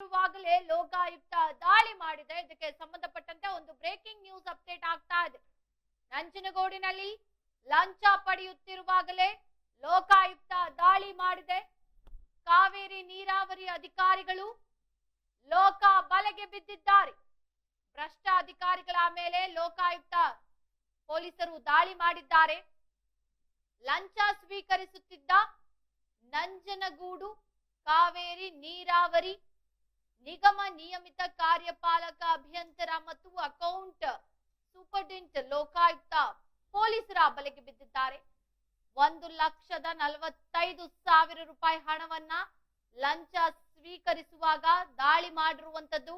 ಇರುವಾಗಲೇ ಲೋಕಾಯುಕ್ತ ದಾಳಿ ಮಾಡಿದೆ. ಇದಕ್ಕೆ ಸಂಬಂಧಪಟ್ಟಂತೆ ಒಂದು ಬ್ರೇಕಿಂಗ್ ನ್ಯೂಸ್ ಅಪ್ಡೇಟ್ ಆಗ್ತಾ ಇದೆ. ನಂಜನಗೂಡಿನಲ್ಲಿ ಲಂಚ ಪಡೆಯುತ್ತಿರುವಾಗಲೇ ಲೋಕಾಯುಕ್ತ ದಾಳಿ ಮಾಡಿದೆ. ಕಾವೇರಿ ನೀರಾವರಿ ಅಧಿಕಾರಿಗಳು ಲೋಕ ಬಲೆಗೆ ಬಿದ್ದಿದ್ದಾರೆ. ಭ್ರಷ್ಟ ಅಧಿಕಾರಿಗಳ ಮೇಲೆ ಲೋಕಾಯುಕ್ತ ಪೊಲೀಸರು ದಾಳಿ ಮಾಡಿದ್ದಾರೆ. ಲಂಚ ಸ್ವೀಕರಿಸುತ್ತಿದ್ದ ನಂಜನಗೂಡು ಕಾವೇರಿ ನೀರಾವರಿ ನಿಗಮ ನಿಯಮಿತ ಕಾರ್ಯಪಾಲಕ ಅಭಿಯಂತರ ಮತ್ತು ಅಕೌಂಟ್ ಸೂಪರ್ಡೆಂಟ್ ಲೋಕಾಯುಕ್ತ ಪೊಲೀಸರ ಬಲೆಗೆ ಬಿದ್ದಿದ್ದಾರೆ. 1,45,000 ರೂಪಾಯಿ ಹಣವನ್ನ ಲಂಚ ಸ್ವೀಕರಿಸುವಾಗ ದಾಳಿ ಮಾಡಿರುವಂತದ್ದು.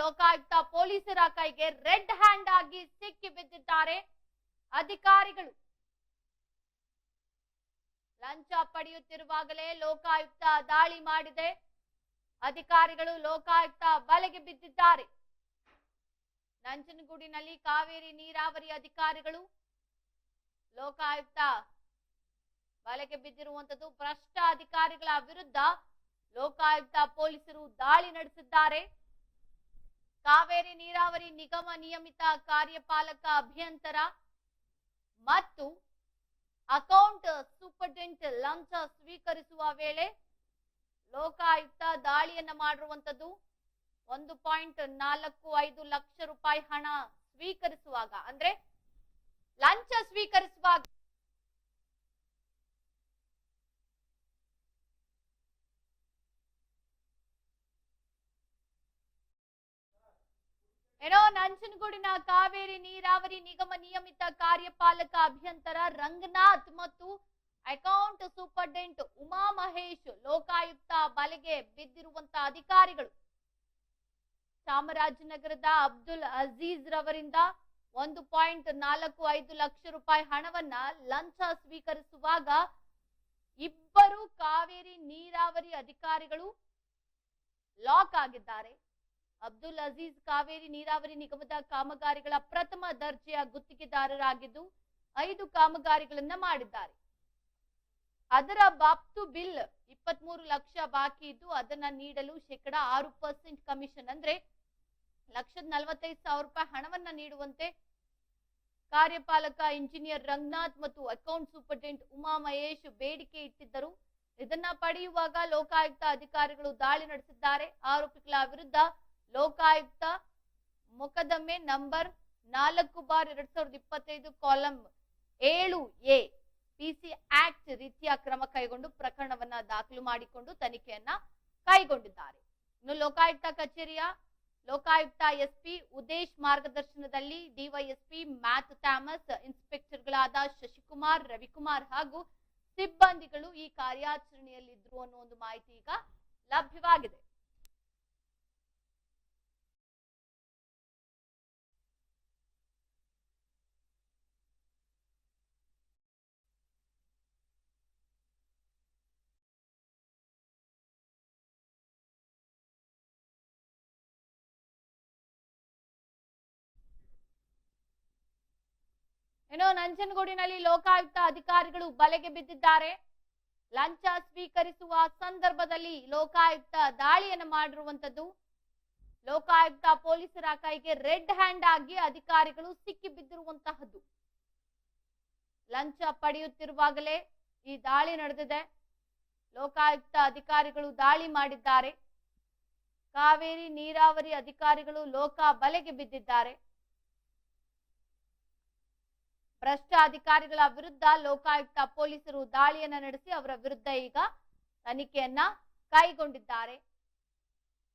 ಲೋಕಾಯುಕ್ತ ಪೊಲೀಸರ ಕೈಗೆ ರೆಡ್ ಹ್ಯಾಂಡ್ ಆಗಿ ಸಿಕ್ಕಿ ಬಿದ್ದಿದ್ದಾರೆ ಅಧಿಕಾರಿಗಳು. ಲಂಚ ಪಡೆಯುತ್ತಿರುವಾಗಲೇ ಲೋಕಾಯುಕ್ತ ದಾಳಿ ಮಾಡಿದೆ. ಅಧಿಕಾರಿಗಳು ಲೋಕಾಯುಕ್ತ ಬಲೆಗೆ ಬಿದ್ದಿದ್ದಾರೆ. ನಂಜನಗೂಡಿನಲ್ಲಿ ಕಾವೇರಿ ನೀರಾವರಿ ಅಧಿಕಾರಿಗಳು ಲೋಕಾಯುಕ್ತ ಬಲೆಗೆ ಬಿದ್ದಿರುವಂತದ್ದು. ಭ್ರಷ್ಟ ಅಧಿಕಾರಿಗಳ ವಿರುದ್ಧ ಲೋಕಾಯುಕ್ತ ಪೊಲೀಸರು ದಾಳಿ ನಡೆಸಿದ್ದಾರೆ. ಕಾವೇರಿ ನೀರಾವರಿ ನಿಗಮ ನಿಯಮಿತ ಕಾರ್ಯಪಾಲಕ ಅಭಿಯಂತರ ಮತ್ತು ಅಕೌಂಟ್ ಸೂಪರ್ಡೆಂಟ್ ಲಂಚ ಸ್ವೀಕರಿಸುವ ವೇಳೆ ಲೋಕಾಯುಕ್ತ ದಾಳಿಯನ್ನ ಮಾಡಿರುವಂತದ್ದು. 1.45 ಲಕ್ಷ ರೂಪಾಯಿ ಹಣ ಸ್ವೀಕರಿಸುವಾಗ ಅಂದ್ರೆ ಲಂಚ ಸ್ವೀಕರಿಸುವಾಗ ನಂಜನಗೂಡಿನ ಕಾವೇರಿ ನೀರಾವರಿ ನಿಗಮ ನಿಯಮಿತ ಕಾರ್ಯಪಾಲಕ ಅಭಿಯಂತರ ರಂಗನಾಥ್ ಮತ್ತು ಅಕೌಂಟ್ ಸೂಪರ್ಡೆಂಟ್ ಉಮಾ ಮಹೇಶ್ ಲೋಕಾಯುಕ್ತ ಬಲೆಗೆ ಬಿದ್ದಿರುವಂತಹ ಅಧಿಕಾರಿಗಳು. ಚಾಮರಾಜನಗರದ ಅಬ್ದುಲ್ ಅಜೀಜ್ ರವರಿಂದ 1.45 ಲಕ್ಷ ರೂಪಾಯಿ ಹಣವನ್ನ ಲಂಚ ಸ್ವೀಕರಿಸುವಾಗ ಇಬ್ಬರು ಕಾವೇರಿ ನೀರಾವರಿ ಅಧಿಕಾರಿಗಳು ಲಾಕ್ ಆಗಿದ್ದಾರೆ. ಅಬ್ದುಲ್ ಅಜೀಜ್ ಕಾವೇರಿ ನೀರಾವರಿ ನಿಗಮದ ಕಾಮಗಾರಿಗಳ ಪ್ರಥಮ ದರ್ಜೆಯ ಗುತ್ತಿಗೆದಾರರಾಗಿದ್ದು 5 ಕಾಮಗಾರಿಗಳನ್ನ ಮಾಡಿದ್ದಾರೆ. ಅದರ ಬಾಬ್ತು ಬಿಲ್ 23 ಲಕ್ಷ ಬಾಕಿ ಇದ್ದು ಅದನ್ನ ನೀಡಲು 6% ಕಮಿಷನ್ ಅಂದ್ರೆ 1,45,000 ರೂಪಾಯಿ ಹಣವನ್ನ ನೀಡುವಂತೆ ಕಾರ್ಯಪಾಲಕ ಇಂಜಿನಿಯರ್ ರಂಗನಾಥ್ ಮತ್ತು ಅಕೌಂಟ್ ಸೂಪರ್ಡೆಂಟ್ ಉಮಾ ಮಹೇಶ್ ಬೇಡಿಕೆ ಇಟ್ಟಿದ್ದರು. ಇದನ್ನ ಪಡೆಯುವಾಗ ಲೋಕಾಯುಕ್ತ ಅಧಿಕಾರಿಗಳು ದಾಳಿ ನಡೆಸಿದ್ದಾರೆ. ಆರೋಪಿಗಳ ವಿರುದ್ಧ ಲೋಕಾಯುಕ್ತ ಮೊಕದ್ದಮೆ number 4/2025 column 7A PC act ರೀತಿಯ ಕ್ರಮ ಕೈಗೊಂಡು ಪ್ರಕರಣವನ್ನ ದಾಖಲು ಮಾಡಿಕೊಂಡು ತನಿಖೆಯನ್ನ ಕೈಗೊಂಡಿದ್ದಾರೆ. ಇನ್ನು ಲೋಕಾಯುಕ್ತ ಕಚೇರಿಯ ಲೋಕಾಯುಕ್ತ ಎಸ್ಪಿ ಉದೇಶ್ ಮಾರ್ಗದರ್ಶನದಲ್ಲಿ ಡಿವೈಎಸ್ಪಿ ಮ್ಯಾಥ್ ಥಾಮಸ್, ಇನ್ಸ್ಪೆಕ್ಟರ್ಗಳಾದ ಶಶಿಕುಮಾರ್, ರವಿಕುಮಾರ್ ಹಾಗೂ ಸಿಬ್ಬಂದಿಗಳು ಈ ಕಾರ್ಯಾಚರಣೆಯಲ್ಲಿದ್ರು ಅನ್ನೋ ಒಂದು ಮಾಹಿತಿ ಈಗ ಲಭ್ಯವಾಗಿದೆ. ನಂಜನಗೂಡಿನಲ್ಲಿ ಲೋಕಾಯುಕ್ತ ಅಧಿಕಾರಿಗಳು ಬಲೆಗೆ ಬಿದ್ದಿದ್ದಾರೆ. ಲಂಚ ಸ್ವೀಕರಿಸುವ ಸಂದರ್ಭದಲ್ಲಿ ಲೋಕಾಯುಕ್ತ ದಾಳಿಯನ್ನು ಮಾಡಿರುವಂತದ್ದು. ಲೋಕಾಯುಕ್ತ ಪೊಲೀಸರ ಕೈಗೆ ರೆಡ್ ಹ್ಯಾಂಡ್ ಆಗಿ ಅಧಿಕಾರಿಗಳು ಸಿಕ್ಕಿ ಬಿದ್ದಿರುವಂತಹದ್ದು. ಲಂಚ ಪಡೆಯುತ್ತಿರುವಾಗಲೇ ಈ ದಾಳಿ ನಡೆದಿದೆ. ಲೋಕಾಯುಕ್ತ ಅಧಿಕಾರಿಗಳು ದಾಳಿ ಮಾಡಿದ್ದಾರೆ. ಕಾವೇರಿ ನೀರಾವರಿ ಅಧಿಕಾರಿಗಳು ಲೋಕ ಬಲೆಗೆ ಬಿದ್ದಿದ್ದಾರೆ. ಭ್ರಷ್ಟ ಅಧಿಕಾರಿಗಳ ವಿರುದ್ಧ ಲೋಕಾಯುಕ್ತ ಪೊಲೀಸರು ದಾಳಿಯನ್ನ ನಡೆಸಿ ಅವರ ವಿರುದ್ಧ ಈಗ ತನಿಖೆಯನ್ನ ಕೈಗೊಂಡಿದ್ದಾರೆ.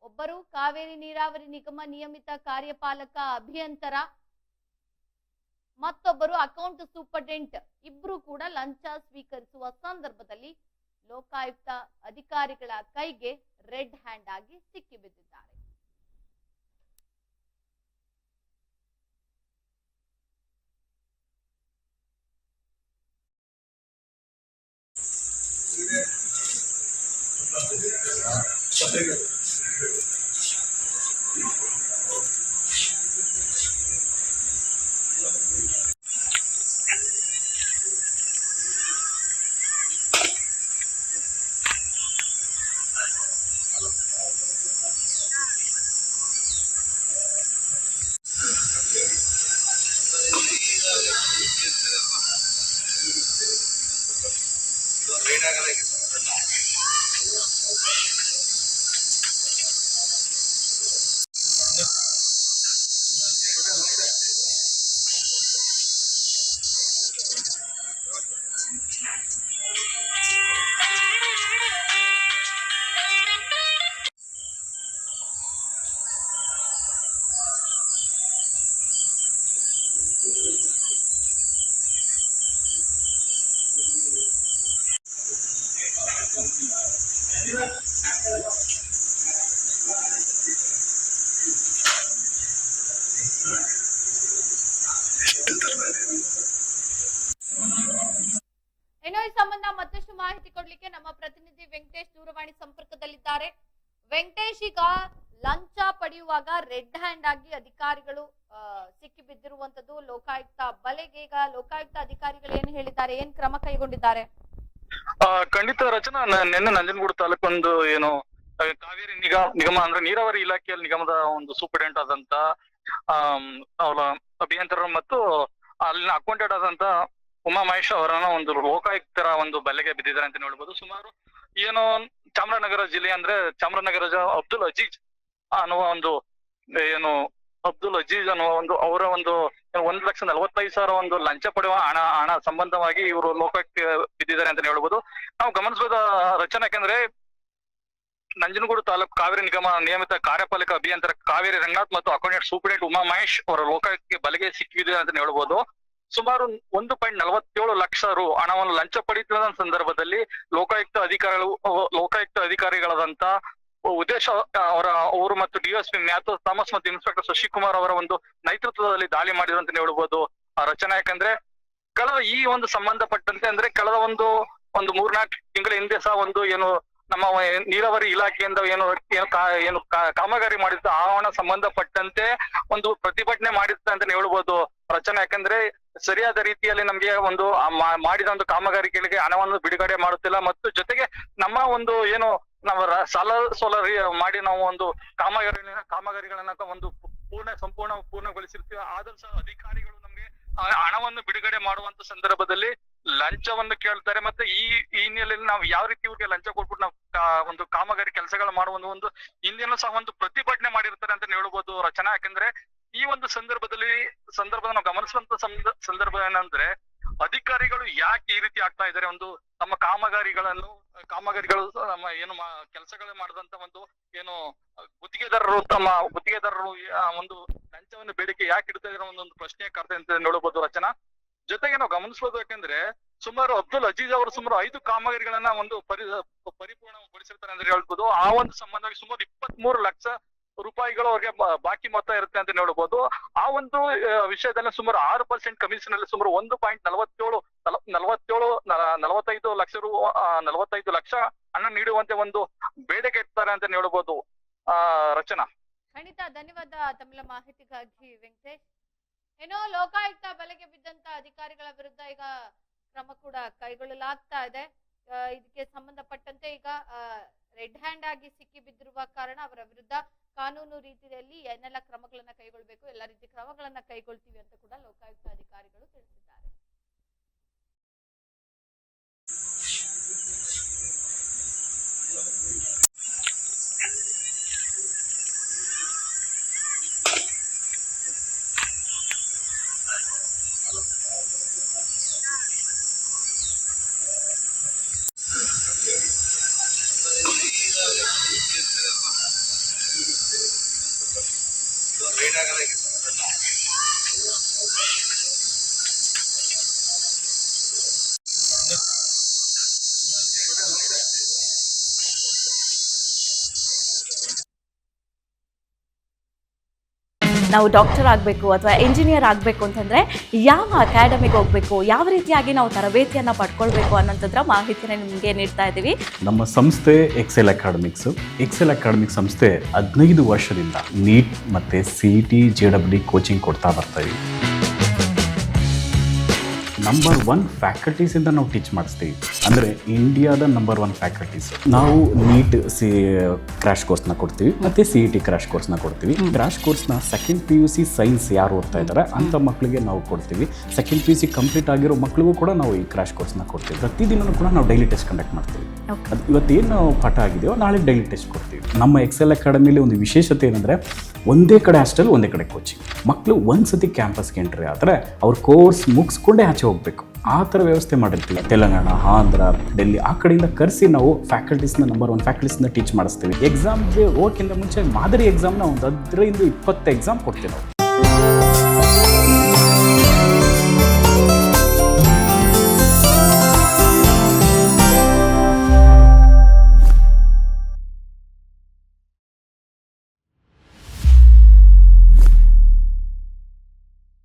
ಒಬ್ಬರು ಕಾವೇರಿ ನೀರಾವರಿ ನಿಗಮ ನಿಯಮಿತ ಕಾರ್ಯಪಾಲಕ ಅಭಿಯಂತರ, ಮತ್ತೊಬ್ಬರು ಅಕೌಂಟ್ ಸೂಪರ್ಡೆಂಟ್. ಇಬ್ರು ಕೂಡ ಲಂಚ ಸ್ವೀಕರಿಸುವ ಸಂದರ್ಭದಲ್ಲಿ ಲೋಕಾಯುಕ್ತ ಅಧಿಕಾರಿಗಳ ಕೈಗೆ ರೆಡ್ ಹ್ಯಾಂಡ್ ಆಗಿ ಸಿಕ್ಕಿ ಬಿದ್ದಿದ್ದಾರೆ. ಇನ್ನು ಈ ಸಂಬಂಧ ಮತ್ತಷ್ಟು ಮಾಹಿತಿ ಕೊಡ್ಲಿಕ್ಕೆ ನಮ್ಮ ಪ್ರತಿನಿಧಿ ವೆಂಕಟೇಶ್ ದೂರವಾಣಿ ಸಂಪರ್ಕದಲ್ಲಿದ್ದಾರೆ. ವೆಂಕಟೇಶ್, ಈಗ ಲಂಚ ಪಡೆಯುವಾಗ ರೆಡ್ ಹ್ಯಾಂಡ್ ಆಗಿ ಅಧಿಕಾರಿಗಳು ಸಿಕ್ಕಿ ಬಿದ್ದಿರುವಂತದ್ದು ಲೋಕಾಯುಕ್ತ ಬಲೆಗೆ. ಈಗ ಲೋಕಾಯುಕ್ತ ಅಧಿಕಾರಿಗಳು ಏನ್ ಹೇಳಿದ್ದಾರೆ, ಏನ್ ಕ್ರಮ ಕೈಗೊಂಡಿದ್ದಾರೆ? ಖಂಡಿತ ರಚನಾ, ನಿನ್ನೆ ನಂಜನಗೂಡು ತಾಲೂಕೊಂದು ಏನು ಕಾವೇರಿ ನಿಗಮ ಅಂದ್ರೆ ನೀರಾವರಿ ಇಲಾಖೆಯಲ್ಲಿ ನಿಗಮದ ಒಂದು ಸೂಪರಿಂಟೆಂಡೆಂಟ್ ಆದಂತ ಅವರ ಅಭಿಯಂತರರು ಮತ್ತು ಅಲ್ಲಿನ ಅಕೌಂಟೆಂಟ್ ಆದಂತ ಉಮಾ ಮಹೇಶ್ ಅವರನ್ನ ಒಂದು ಲೋಕಾಯುಕ್ತರ ಒಂದು ಬಲೆಗೆ ಬಿದ್ದಿದ್ದಾರೆ ಅಂತ ಹೇಳ್ಬೋದು. ಸುಮಾರು ಏನು ಚಾಮರಾಜನಗರ ಜಿಲ್ಲೆ ಅಂದ್ರೆ ಚಾಮರಾಜನಗರ ಅಬ್ದುಲ್ ಅಜೀಜ್ ಅನ್ನುವ ಒಂದು ಏನು ಅಬ್ದುಲ್ ಅಜೀಜ್ ಅನ್ನುವ ಒಂದು ಅವರ ಒಂದು 1,45,000 ಒಂದು ಲಂಚ ಪಡೆಯುವ ಹಣ ಸಂಬಂಧವಾಗಿ ಇವರು ಲೋಕಾಯುಕ್ತ ಬಿದ್ದಿದ್ದಾರೆ ಅಂತ ಹೇಳ್ಬೋದು. ನಾವು ಗಮನಿಸಬಹುದ ರಚನೆ, ಯಾಕಂದ್ರೆ ನಂಜನಗೂಡು ತಾಲೂಕು ಕಾವೇರಿ ನಿಗಮ ನಿಯಮಿತ ಕಾರ್ಯಪಾಲಕ ಅಭಿಯಂತರ ಕಾವೇರಿ ರಂಗನಾಥ್ ಮತ್ತು ಅಕೌಂಟೆಂಟ್ ಸೂಪರಿಂಟೆಂಡೆಂಟ್ ಉಮಾ ಮಹೇಶ್ ಅವರ ಲೋಕಾಯುಕ್ತ ಬಲೆಗೆ ಸಿಕ್ಕಿದೆ ಅಂತ ಹೇಳ್ಬೋದು. ಸುಮಾರು 1.47 ಲಕ್ಷ ರು ಹಣವನ್ನು ಲಂಚ ಪಡೆಯುತ್ತಿದ್ದ ಸಂದರ್ಭದಲ್ಲಿ ಲೋಕಾಯುಕ್ತ ಅಧಿಕಾರಿಗಳಾದಂತ ಉದ್ದೇಶ ಅವರು ಮತ್ತು ಡಿಎಸ್ಪಿ ಮ್ಯಾಥ್ಯೂ ಥಾಮಸ್ ಮತ್ತು ಇನ್ಸ್ಪೆಕ್ಟರ್ ಶಶಿಕುಮಾರ್ ಅವರ ಒಂದು ನೇತೃತ್ವದಲ್ಲಿ ದಾಳಿ ಮಾಡಿದ್ರು ಅಂತ ಹೇಳ್ಬೋದು ರಚನೆ. ಯಾಕಂದ್ರೆ ಕಳೆದ ಈ ಒಂದು ಸಂಬಂಧಪಟ್ಟಂತೆ ಅಂದ್ರೆ ಕಳೆದ ಒಂದು 3-4 ತಿಂಗಳ ಹಿಂದೆ ಸಹ ಒಂದು ಏನು ನಮ್ಮ ನೀರಾವರಿ ಇಲಾಖೆಯಿಂದ ಏನು ಕಾಮಗಾರಿ ಮಾಡಿದ್ದ ಆ ಹಣ ಸಂಬಂಧಪಟ್ಟಂತೆ ಒಂದು ಪ್ರತಿಭಟನೆ ಮಾಡಿದ್ದ ಅಂತ ಹೇಳ್ಬೋದು ರಚನೆ. ಯಾಕಂದ್ರೆ ಸರಿಯಾದ ರೀತಿಯಲ್ಲಿ ನಮ್ಗೆ ಒಂದು ಮಾಡಿದ ಒಂದು ಕಾಮಗಾರಿಗಳಿಗೆ ಹಣವನ್ನು ಬಿಡುಗಡೆ ಮಾಡುತ್ತಿಲ್ಲ, ಮತ್ತು ಜೊತೆಗೆ ನಮ್ಮ ಒಂದು ಏನು ನಾವು ಸಾಲ ಸೋಲ ಮಾಡಿ ನಾವು ಒಂದು ಕಾಮಗಾರಿಗಳನ್ನ ಒಂದು ಸಂಪೂರ್ಣ ಪೂರ್ಣಗೊಳಿಸಿರ್ತೀವಿ. ಆದ್ರೂ ಸಹ ಅಧಿಕಾರಿಗಳು ನಮ್ಗೆ ಹಣವನ್ನು ಬಿಡುಗಡೆ ಮಾಡುವಂತ ಸಂದರ್ಭದಲ್ಲಿ ಲಂಚವನ್ನು ಕೇಳ್ತಾರೆ. ಮತ್ತೆ ಈ ಹಿನ್ನೆಲೆಯಲ್ಲಿ ನಾವು ಯಾವ ರೀತಿ ಇವ್ರಿಗೆ ಲಂಚ ಕೊಟ್ಬಿಟ್ಟು ನಾವು ಒಂದು ಕಾಮಗಾರಿ ಕೆಲಸಗಳು ಮಾಡುವ ಒಂದು ಹಿಂದಿನ ಸಹ ಒಂದು ಪ್ರತಿಭಟನೆ ಮಾಡಿರ್ತಾರೆ ಅಂತ ಹೇಳ್ಬೋದು ರಚನಾ. ಯಾಕಂದ್ರೆ ಈ ಒಂದು ಸಂದರ್ಭದಲ್ಲಿ ನಾವು ಗಮನಿಸುವಂತ ಸಂದರ್ಭ ಏನಂದ್ರೆ ಅಧಿಕಾರಿಗಳು ಯಾಕೆ ಈ ರೀತಿ ಆಗ್ತಾ ಇದ್ದಾರೆ, ಒಂದು ತಮ್ಮ ಕಾಮಗಾರಿಗಳು ನಮ್ಮ ಏನು ಕೆಲಸಗಳು ಮಾಡಿದಂತ ಒಂದು ಏನು ಗುತ್ತಿಗೆದಾರರು ಒಂದು ಲಂಚವನ್ನು ಬೇಡಿಕೆ ಯಾಕೆ ಇಡ್ತಾ ಇರೋ ಒಂದು ಪ್ರಶ್ನೆ ಕಾಡ್ತಾ ಅಂತ ನೋಡಬಹುದು ರಚನಾ. ಜೊತೆಗೆ ನಾವು ಗಮನಿಸಬಹುದು, ಯಾಕಂದ್ರೆ ಸುಮಾರು ಅಬ್ದುಲ್ ಅಜೀಜ್ ಅವರು ಸುಮಾರು 5 ಕಾಮಗಾರಿಗಳನ್ನ ಒಂದು ಪರಿಪೂರ್ಣಗೊಳಿಸಿರ್ತಾರೆ ಅಂತ ಹೇಳ್ಬೋದು. ಆ ಒಂದು ಸಂಬಂಧವಾಗಿ ಸುಮಾರು 23 ಲಕ್ಷ ರೂಪಾಯಿಗಳು ಅವ್ರಿಗೆ ಬಾಕಿ ಮೊತ್ತ ಇರುತ್ತೆ ಅಂತ ನೋಡಬಹುದು. ಆ ಒಂದು ವಿಷಯದಲ್ಲಿ ಸುಮಾರು 6% ಕಮಿಷನ್ ಅಲ್ಲಿ ಸುಮಾರು 1.45 ಲಕ್ಷ ಹಣ ನೀಡುವಂತೆ ಒಂದು ಬೇಡಿಕೆ ಇಡ್ತಾರೆ ಅಂತ ನೋಡಬಹುದು ರಚನಾ. ಖಂಡಿತ ಧನ್ಯವಾದ ತಮ್ಮ ಮಾಹಿತಿಗಾಗಿ ವೆಂಕಟೇಶ್. ಏನೋ ಲೋಕಾಯುಕ್ತ ಬಲೆಗೆ ಬಿದ್ದಂತ ಅಧಿಕಾರಿಗಳ ವಿರುದ್ಧ ಈಗ ಕ್ರಮ ಕೂಡ ಕೈಗೊಳ್ಳಲಾಗ್ತಾ ಇದೆ. ಇದಕ್ಕೆ ಸಂಬಂಧಪಟ್ಟಂತೆ ಈಗ ರೆಡ್ ಹ್ಯಾಂಡ್ ಆಗಿ ಸಿಕ್ಕಿ ಬಿದ್ದಿರುವ ಕಾರಣ ಅವರ ವಿರುದ್ಧ ಕಾನೂನು ರೀತಿಯಲ್ಲಿ ಏನೆಲ್ಲ ಕ್ರಮಗಳನ್ನ ಕೈಗೊಳ್ಳಬೇಕು, ಎಲ್ಲ ರೀತಿ ಕ್ರಮಗಳನ್ನ ಕೈಗೊಳ್ತೀವಿ ಅಂತ ಕೂಡ ಲೋಕಾಯುಕ್ತ ಅಧಿಕಾರಿಗಳು ತಿಳಿಸಿದ್ದಾರೆ. ನಾವು ಡಾಕ್ಟರ್ ಆಗಬೇಕು ಅಥವಾ ಇಂಜಿನಿಯರ್ ಆಗಬೇಕು ಅಂತಂದರೆ ಯಾವ ಅಕಾಡೆಮಿಗೆ ಹೋಗಬೇಕು, ಯಾವ ರೀತಿಯಾಗಿ ನಾವು ತರಬೇತಿಯನ್ನು ಪಡ್ಕೊಳ್ಬೇಕು ಅನ್ನೋಂಥದ್ರ ಮಾಹಿತಿನ ನಿಮಗೆ ನೀಡ್ತಾ ಇದ್ದೀವಿ. ನಮ್ಮ ಸಂಸ್ಥೆ ಎಕ್ಸೆಲ್ ಅಕಾಡೆಮಿಕ್ ಸಂಸ್ಥೆ 15 ವರ್ಷದಿಂದ ನೀಟ್ ಮತ್ತು CET JEE ಕೋಚಿಂಗ್ ಕೊಡ್ತಾ ಬರ್ತೀವಿ. ನಂಬರ್ 1 ಫ್ಯಾಕಲ್ಟೀಸಿಂದ ನಾವು ಟೀಚ್ ಮಾಡಿಸ್ತೀವಿ, ಅಂದರೆ ಇಂಡಿಯಾದ ನಂಬರ್ 1 ಫ್ಯಾಕಲ್ಟೀಸ್. ನಾವು ನೀಟ್ ಕ್ರ್ಯಾಶ್ ಕೋರ್ಸ್ನ ಕೊಡ್ತೀವಿ ಮತ್ತು CET ಕ್ರ್ಯಾಶ್ ಕೋರ್ಸ್ನ ಕೊಡ್ತೀವಿ. ಕ್ರ್ಯಾಶ್ ಕೋರ್ಸ್ನ ಸೆಕೆಂಡ್ PUC ಸೈನ್ಸ್ ಯಾರು ಓದ್ತಾ ಇದ್ದಾರೆ ಅಂಥ ಮಕ್ಕಳಿಗೆ ನಾವು ಕೊಡ್ತೀವಿ. ಸೆಕೆಂಡ್ PUC ಕಂಪ್ಲೀಟ್ ಆಗಿರೋ ಮಕ್ಕಳಿಗೂ ಕೂಡ ನಾವು ಈ ಕ್ರ್ಯಾಶ್ ಕೋರ್ಸ್ನ ಕೊಡ್ತೀವಿ. ಪ್ರತಿದಿನವೂ ಕೂಡ ನಾವು ಡೈಲಿ ಟೆಸ್ಟ್ ಕಂಡಕ್ಟ್ ಮಾಡ್ತೀವಿ. ಅದು ಇವತ್ತೇನು ಪಾಠ ಆಗಿದೆಯೋ ನಾಳೆ ಡೈಲಿ ಟೆಸ್ಟ್ ಕೊಡ್ತೀವಿ. ನಮ್ಮ ಎಕ್ಸೆಲ್ ಅಕಾಡೆಮಿಲಿ ಒಂದು ವಿಶೇಷತೆ ಏನಂದರೆ ಒಂದೇ ಕಡೆ ಹಾಸ್ಟೆಲ್, ಒಂದೇ ಕಡೆ ಕೋಚಿಂಗ್. ಮಕ್ಕಳು ಒಂದ್ಸತಿ ಕ್ಯಾಂಪಸ್ಗೆ ಎಂಟ್ರಿ ಆದರೆ ಅವ್ರ ಕೋರ್ಸ್ ಮುಗಿಸ್ಕೊಂಡೇ ಆಚೆ ಹೋಗಬೇಕು, ಆ ಥರ ವ್ಯವಸ್ಥೆ ಮಾಡಿರ್ತೀವಿ. ತೆಲಂಗಾಣ, ಆಂಧ್ರ, ಡೆಲ್ಲಿ ಆ ಕಡೆಯಿಂದ ಕರೆಸಿ ನಾವು ಫ್ಯಾಕಲ್ಟೀಸ್ನ ನಂಬರ್ 1 ಫ್ಯಾಕಲ್ಟೀಸ್ನ ಟೀಚ್ ಮಾಡಿಸ್ತೀವಿ. ಎಕ್ಸಾಮ್ಗೆ ಹೋಗೋಕ್ಕಿಂತ ಮುಂಚೆ ಮಾದರಿ ಎಕ್ಸಾಮ್ನ ಒಂದು 15-20 ಎಕ್ಸಾಮ್ ಕೊಡ್ತೀವಿ ನಾವು.